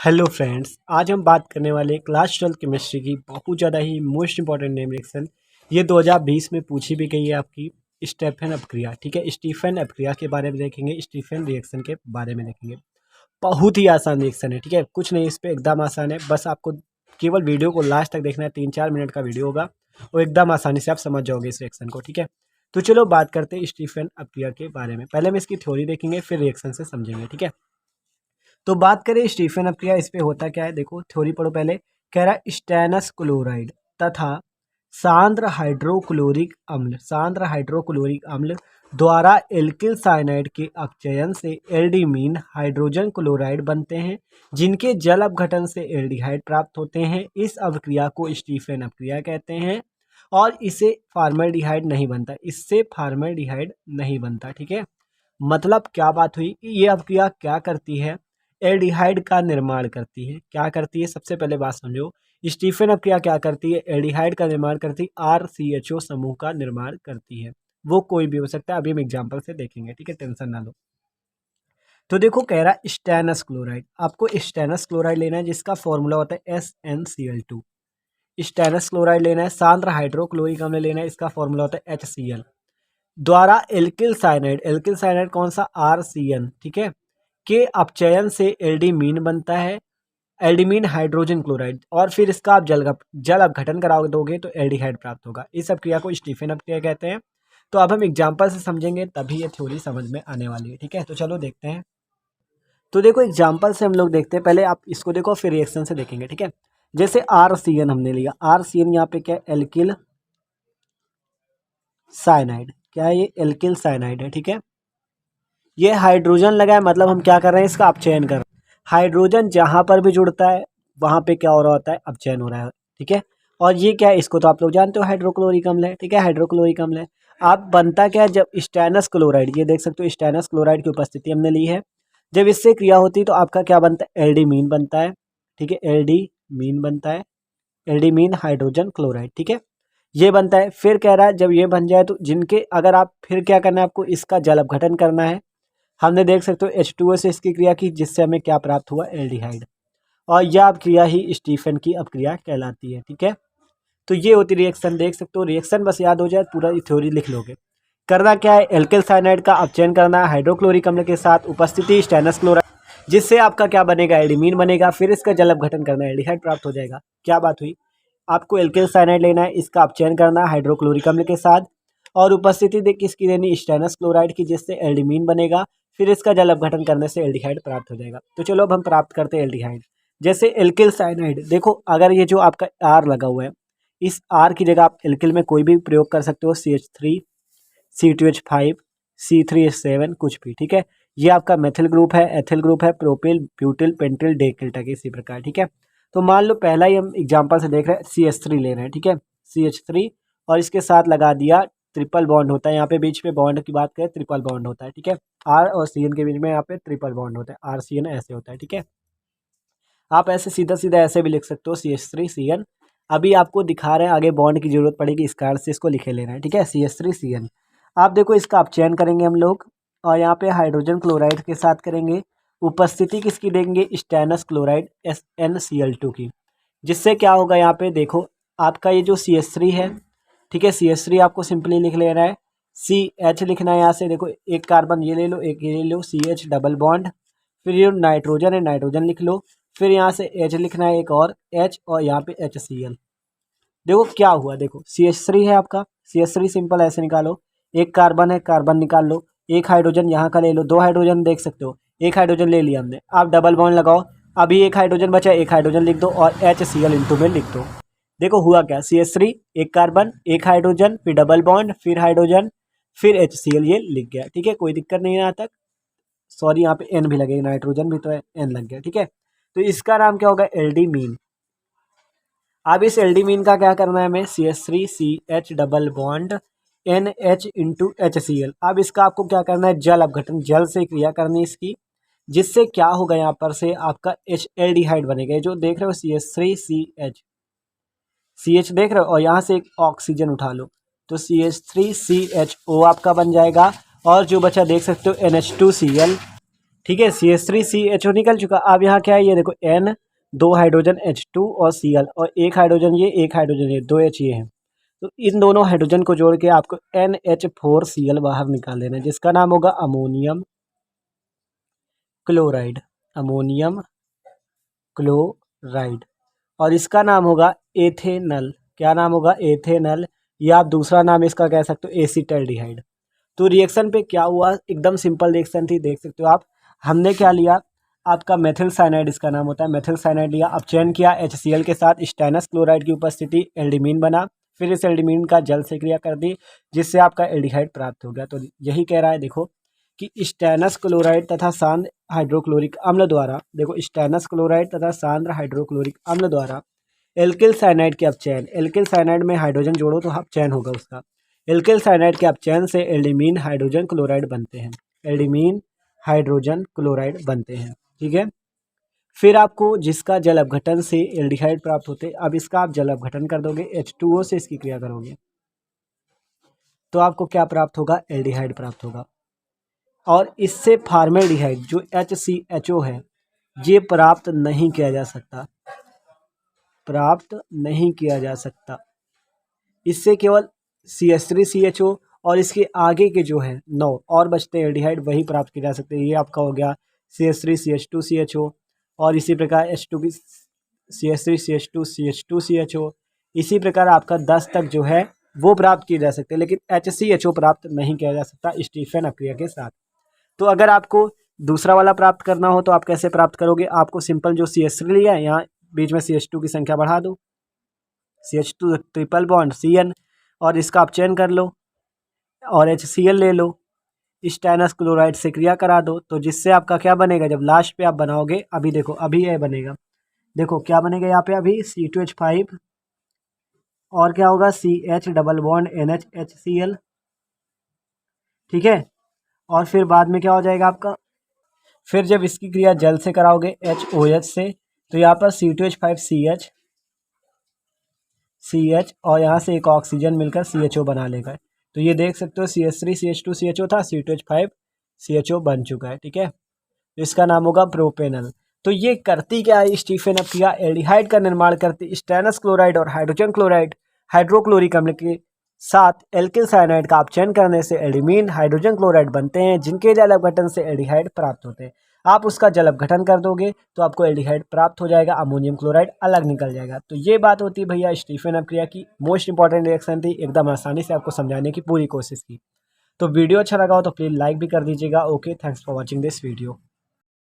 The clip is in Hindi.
हेलो फ्रेंड्स, आज हम बात करने वाले क्लास 12 केमिस्ट्री की बहुत ज़्यादा ही मोस्ट इंपॉर्टेंट नेम रिएक्शन। ये 2020 में पूछी भी गई है आपकी स्टेफन अपक्रिया। ठीक है, स्टीफन अपक्रिया के बारे में देखेंगे, स्टीफन रिएक्शन के बारे में देखेंगे। बहुत ही आसान रिएक्शन है। ठीक है, कुछ नहीं इस पर, एकदम आसान है। बस आपको केवल वीडियो को लास्ट तक देखना है। 3-4 मिनट का वीडियो होगा और एकदम आसानी से आप समझ जाओगे इस रिएक्शन को। ठीक है, तो चलो बात करते हैं स्टीफन अपक्रिया के बारे में। पहले हम इसकी थ्योरी देखेंगे, फिर रिएक्शन से समझेंगे। ठीक है, तो बात करें स्टीफन अपक्रिया, इस पे होता क्या है देखो, थ्योरी पढ़ो पहले। कह रहा है स्टेनस क्लोराइड तथा सांद्र हाइड्रोक्लोरिक अम्ल द्वारा एल्किल साइनाइड के अपचयन से एल्डिमीन हाइड्रोजन क्लोराइड बनते हैं, जिनके जल अपघटन से एल्डिहाइड प्राप्त होते हैं। इस अभिक्रिया को स्टीफन अपक्रिया कहते हैं और इसे फार्मल्डिहाइड नहीं बनता, इससे फार्मल्डिहाइड नहीं बनता। ठीक है, मतलब क्या बात हुई, ये अभिक्रिया क्या करती है, एल्डिहाइड का निर्माण करती है। क्या करती है, सबसे पहले बात समझो। स्टीफन अभिक्रिया क्या करती है, एल्डिहाइड का निर्माण करती है, RCHO समूह का निर्माण करती है। वो कोई भी हो सकता है, अभी हम एग्जाम्पल से देखेंगे। ठीक है, टेंशन ना लो। तो देखो कह रहा है स्टेनस क्लोराइड, आपको स्टेनस क्लोराइड लेना है जिसका फॉर्मूला होता है SnCl2। स्टेनस क्लोराइड लेना है, सांद्र हाइड्रोक्लोरिक अम्ल लेना है, इसका फॉर्मूला होता है HCl। द्वारा एल्किल साइनाइड कौन सा, RCN। ठीक है, के अपचयन से एल्डिमीन बनता है, एल्डिमीन हाइड्रोजन क्लोराइड, और फिर इसका आप जल अपघटन करा दोगे तो एल्डिहाइड प्राप्त होगा। इस अपक्रिया को स्टीफन अपक्रिया कहते हैं। तो अब हम एग्जाम्पल से समझेंगे तभी ये थ्योरी समझ में आने वाली है। ठीक है, तो चलो देखते हैं। तो देखो एग्जाम्पल से हम लोग देखते हैं, पहले आप इसको देखो फिर रिएक्शन से देखेंगे। ठीक है, जैसे RCN हमने लिया, RCN यहाँ पे क्या है, एल्किल साइनाइड। क्या है ये, एल्किल साइनाइड है। ठीक है, ये हाइड्रोजन लगा है, मतलब हम क्या कर रहे हैं, इसका अपचयन कर रहे हैं। हाइड्रोजन जहां पर भी जुड़ता है वहां पे क्या हो रहा होता है, अपचयन हो रहा है। ठीक है, और ये क्या है, इसको तो आप लोग जानते हो हाइड्रोक्लोरिक अम्ल है। ठीक है, हाइड्रोक्लोरिक अम्ल है। अब बनता क्या है, जब स्टेनस क्लोराइड, ये देख सकते हो स्टेनस क्लोराइड की उपस्थिति हमने ली है, जब इससे क्रिया होती है तो आपका क्या बनता है, एल्डिमीन बनता है। ठीक है, एल्डिमीन बनता है, एल्डिमीन हाइड्रोजन क्लोराइड। ठीक है, ये बनता है। फिर कह रहा है जब ये बन जाए तो जिनके, अगर आप फिर क्या करना है, आपको इसका जल अपघटन करना है। हमने देख सकते हो H2O से इसकी क्रिया की, जिससे हमें क्या प्राप्त हुआ, एल्डिहाइड। और यह अपक्रिया ही स्टीफन की अपक्रिया कहलाती है। ठीक है, तो ये होती रिएक्शन, देख सकते हो। रिएक्शन बस याद हो जाए, पूरा थ्योरी लिख लोगे। करना क्या है, एल्किल साइनाइड का अपचयन करना है हाइड्रोक्लोरिक अम्ल के साथ, उपस्थिति स्टेनस क्लोराइड, जिससे आपका क्या बनेगा, एल्डिमीन बनेगा। फिर इसका जल अपघटन करना है, एल्डिहाइड प्राप्त हो जाएगा। क्या बात हुई, आपको एल्किल साइनाइड लेना है, इसका अपचयन करना है हाइड्रोक्लोरिक अम्ल के साथ, और उपस्थिति देख किसकी देनी, स्टेनस क्लोराइड की, जिससे एल्डिमीन बनेगा। फिर इसका जल अपघटन करने से एल्डिहाइड प्राप्त हो जाएगा। तो चलो अब हम प्राप्त करते हैं एल्डिहाइड। जैसे एल्किल साइनाइड, देखो अगर ये जो आपका R लगा हुआ है, इस R की जगह आप एल्किल में कोई भी प्रयोग कर सकते हो, CH3, C2H5, C3H7, कुछ भी। ठीक है, ये आपका मेथिल ग्रुप है, एथिल ग्रुप है, प्रोपिल, ब्यूटिल, पेंटिल, डेकिल्टा के इसी प्रकार। ठीक है, तो मान लो पहला ही हम एग्जाम्पल से देख रहे हैं, CH3 ले रहे हैं। ठीक है, CH3, और इसके साथ लगा दिया ट्रिपल बॉन्ड होता है, यहाँ पे बीच में बॉन्ड की बात करें, ट्रिपल बॉन्ड होता है। ठीक है, R और CN के बीच में यहाँ पे ट्रिपल बॉन्ड होता है, RCN ऐसे होता है। ठीक है, आप ऐसे सीधा सीधा ऐसे भी लिख सकते हो, CH3CN। अभी आपको दिखा रहे हैं, आगे बॉन्ड की जरूरत पड़ेगी, इस कारण से इसको लिखे लेना है। ठीक है, CH3CN। आप देखो इसका अपचयन करेंगे हम लोग, और यहाँ पे हाइड्रोजन क्लोराइड के साथ करेंगे। उपस्थिति किसकी देंगे, स्टेनस क्लोराइड SnCl2 की, जिससे क्या होगा, यहाँ पे देखो आपका ये जो CH3 है। ठीक है, CH3 आपको सिंपली लिख लेना है, CH लिखना है। यहाँ से देखो एक कार्बन ये ले लो, एक ये ले लो, CH डबल बॉन्ड। फिर ये नाइट्रोजन है, नाइट्रोजन लिख लो। फिर यहाँ से H लिखना है, एक और H, और यहाँ पे HCl। देखो क्या हुआ, देखो CH3 है आपका, CH3 सिंपल ऐसे निकालो, एक कार्बन है, कार्बन निकाल लो, एक हाइड्रोजन यहाँ का ले लो, दो हाइड्रोजन देख सकते हो, एक हाइड्रोजन ले लिया हमने। आप डबल बॉन्ड लगाओ, अभी एक हाइड्रोजन बचा, एक हाइड्रोजन लिख दो और HCl इंटू में लिख दो। देखो हुआ क्या, CH3, एक कार्बन, एक हाइड्रोजन, फिर डबल बॉन्ड, फिर हाइड्रोजन, फिर HCl, ये लिख गया। ठीक है, कोई दिक्कत नहीं है यहाँ तक। सॉरी, यहाँ पे N भी लगेगा, नाइट्रोजन भी तो है, N लग गया। ठीक है, तो इसका नाम क्या होगा, एल्डिमीन। अब इस एल्डिमीन का क्या करना है हमें, CH3CH double bond NH into HCl। अब इसका आपको क्या करना है, जल अपघटन, जल से क्रिया करनी है इसकी, जिससे क्या होगा, यहाँ पर से आपका एल्डिहाइड बनेगा। ये जो देख रहे हो CH देख रहे हो, और यहाँ से एक ऑक्सीजन उठा लो, तो CH3CHO आपका बन जाएगा। और जो बचा देख सकते हो NH2Cl, ठीक है। CH3CHO निकल चुका। अब यहाँ क्या है, ये देखो N, 2 हाइड्रोजन H2 और Cl, और एक हाइड्रोजन ये, एक हाइड्रोजन ये, 2 H ये है। तो इन दोनों हाइड्रोजन को जोड़ के आपको NH4Cl बाहर निकाल देना है, जिसका नाम होगा अमोनियम क्लोराइड। Ammonium chloride. और इसका नाम होगा एथेनल। क्या नाम होगा? एथेनल। या आप दूसरा नाम इसका कह सकते हो एसीटल्डिहाइड। तो रिएक्शन पे क्या हुआ, एकदम सिंपल रिएक्शन थी, देख सकते हो आप। हमने क्या लिया, आपका मेथिल साइनाइड इसका नाम होता है, मेथिल साइनाइड लिया, अब चयन किया HCl के साथ स्टेनस क्लोराइड की उपस्थिति, एल्डिमीन बना, फिर इस एल्डिमीन का जल से क्रिया कर दी, जिससे आपका एल्डिहाइड प्राप्त हो गया। तो यही कह रहा है देखो कि स्टेनस क्लोराइड तथा सांद्र हाइड्रोक्लोरिक अम्ल द्वारा, देखो स्टेनस क्लोराइड तथा सांद्र हाइड्रोक्लोरिक अम्ल द्वारा एल्किल साइनाइड के अपचयन, एल्किल साइनाइड में हाइड्रोजन जोड़ो तो अपचयन होगा उसका, एल्किल साइनाइड के अपचयन से एल्डिमीन हाइड्रोजन क्लोराइड बनते हैं, एल्डिमीन हाइड्रोजन क्लोराइड बनते हैं। ठीक है। फिर आपको जिसका जल अपघटन से एल्डिहाइड प्राप्त होते, अब इसका आप जल अपघटन कर दोगे, H2O से इसकी क्रिया करोगे तो आपको क्या प्राप्त होगा? एल्डिहाइड प्राप्त होगा। और इससे फॉर्मेल्डिहाइड जो HCHO है ये प्राप्त नहीं किया जा सकता, प्राप्त नहीं किया जा सकता। इससे केवल CH3CHO और इसके आगे के जो है 9 और बचते हैं एल्डिहाइड, वही प्राप्त किए जा सकते हैं। ये आपका हो गया CH3CH2CHO, और इसी प्रकार H2 की CH3CH2CH2CHO, इसी प्रकार आपका 10 तक जो है वो प्राप्त किए जा सकते हैं, लेकिन HCHO प्राप्त नहीं किया जा सकता स्टीफन अपक्रिया के साथ। तो अगर आपको दूसरा वाला प्राप्त करना हो तो आप कैसे प्राप्त करोगे? आपको सिंपल जो CH3 लिया है यहाँ बीच में CH2 की संख्या बढ़ा दो, CH2 ट्रिपल बॉन्ड CN, और इसका अपचयन कर लो और HCl ले लो, स्टेनस क्लोराइड से क्रिया करा दो, तो जिससे आपका क्या बनेगा जब लास्ट पे आप बनाओगे, अभी देखो अभी ये बनेगा, देखो क्या बनेगा यहाँ पे अभी C2H5 और क्या होगा CH double bond NH HCl। ठीक है। और फिर बाद में क्या हो जाएगा आपका, फिर जब इसकी क्रिया जल से कराओगे HOH से, तो यहाँ पर C2H5CH CH और यहाँ से एक ऑक्सीजन मिलकर CHO बना लेगा। तो ये देख सकते हो CH3CH2CHO था, C2H5CHO बन चुका है। ठीक है। तो इसका नाम होगा प्रोपेनल। तो ये करती क्या है स्टीफन अपक्रिया? एल्डिहाइड का निर्माण करती स्टेनस क्लोराइड और हाइड्रोजन क्लोराइड हाइड्रोक्लोरिक अम्ल के साथ एल्किल साइनाइड का अपचयन करने से एल्डिमीन हाइड्रोजन क्लोराइड बनते हैं, जिनके जल अपघटन से एल्डिहाइड प्राप्त होते हैं। आप उसका जल अपघटन कर दोगे तो आपको एल्डिहाइड प्राप्त हो जाएगा, अमोनियम क्लोराइड अलग निकल जाएगा। तो ये बात होती है भैया स्टीफन अपक्रिया की, मोस्ट इंपॉर्टेंट रिएक्शन थी, एकदम आसानी से आपको समझाने की पूरी कोशिश की। तो वीडियो अच्छा लगा हो तो प्लीज़ लाइक भी कर दीजिएगा। Okay, thanks for watching this video.